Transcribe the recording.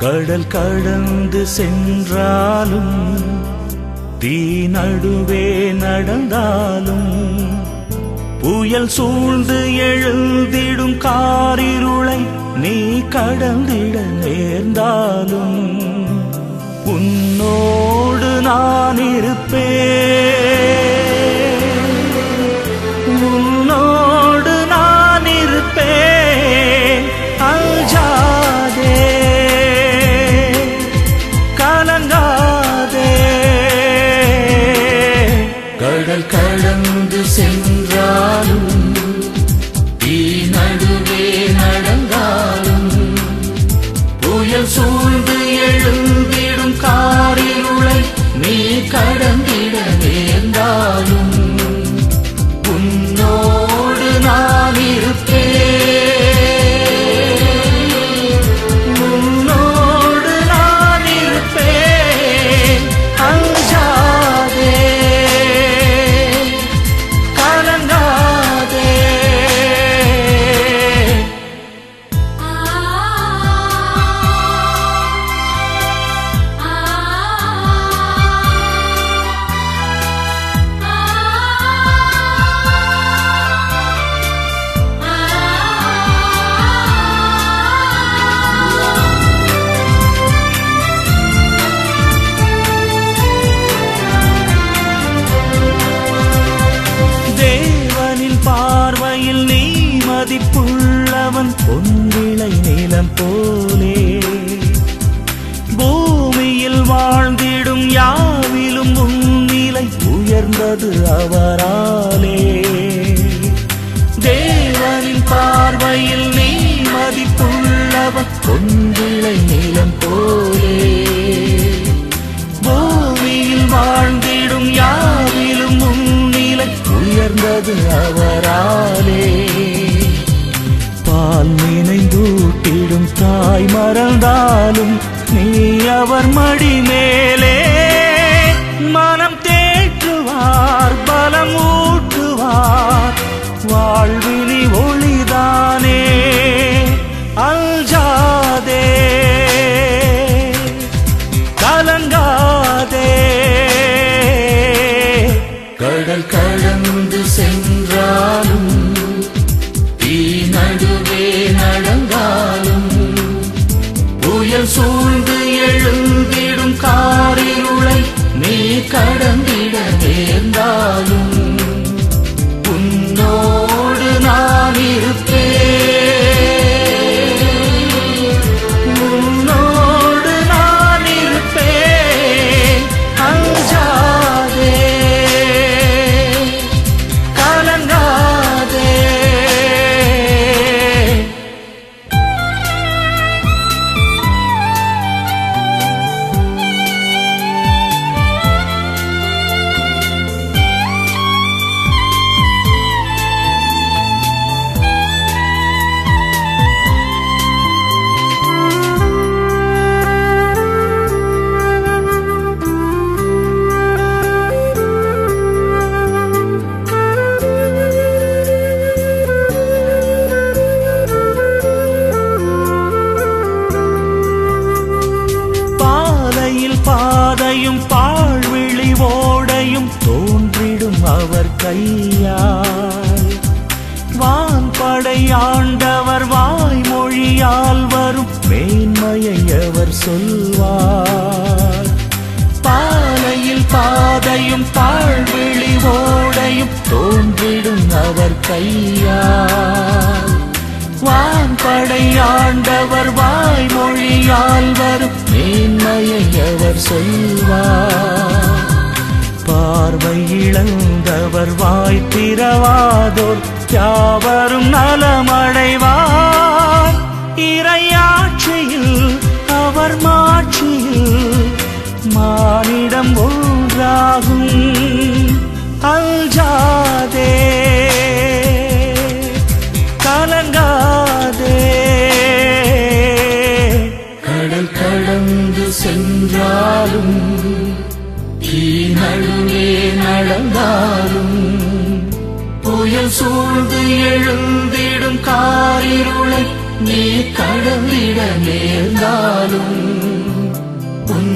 கடல் கடந்து சென்றாலும் தீ நடுவே நடந்தாலும் புயல் சூழ்ந்து எழுந்திடும் காரிருளை நீ கடந்திட நேர்ந்தாலும் உன்னோடு நான் இருப்பேன், உன்னோடு நான் இருப்பேன். அஞ்சாதே, கலங்காதே. கடல் கடந்து சென்றாலும் தீ நடுவே நடந்தாலும் புயல் சூழ்ந்து எழுந்திடும் காரிருளை நீ கடந்திட நேர்ந்தாலும் உன்னோடு நான் இருப்பேன், உன்னோடு நான் இருப்பேன். அஞ்சாதே, கலங்காதே. பார்வையில் நீ மதிப்புள்ளவன், பொன்விளை நிலம் போலே பூமியில் வாழ்ந்திடும் யாவிலும் உன்னிலை உயர்ந்தது அவராலே. தேவனின் பார்வையில் நீ மதிப்புள்ளவன், பொன்விளை நிலம் போலே பூமியில் வாழ்ந்திடும் யாவிலும் உன்னிலை உயர்ந்தது அவராலே. பால் நினைந்தூட்டிடும் தாய் மறந்தாலும் நீ அவர் மடி மேலே மனம் தேற்றுவார், பலம் ஊட்டுவார். வாழ்வினி ஒளிதானே, அஞ்சாதே, கலங்காதே. கடல் கடந்து சென்றாலும் தீ நடுவே நடந்தாலும் புயல் சூழ்ந்து எழுந்திடும் காரிருளை நீ கடந்திட நேர்ந்தாலும் உன்னோடு நான் இருப்பேன், உன்னோடு நான் இருப்பேன். அஞ்சாதே, கலங்காதே. பாதையும் பாழ்விழி ஓடையும் தோன்றிடும் அவர் கையால், வான்படை ஆண்டவர் வாய்மொழியால் வரும் மேன்மையை அவர் சொல்வார். பாலையில் பாதையும் பாழ்விழி ஓடையும் தோன்றிடும் அவர் கையால், வான்படை ஆண்டவர் வாய்மொழியால் வரும் மேன்மையை அவர் சொல்வார். பார்வை இழந்தவர் வாய் திறவாதோர் யாவரும் நலமடைவார். இறையாட்சியில் அவர் மாட்சியில் மானிடம் ஒன்றாகும். அஞ்சாதே, கலங்காதே. கடல் கடந்து சென்றாலும் தீ நடுவே நடந்தாலும் புயல் சூழ்ந்து எழுந்திடும் காரிருளை நீ கடந்திட நேர்ந்தாலும் உன்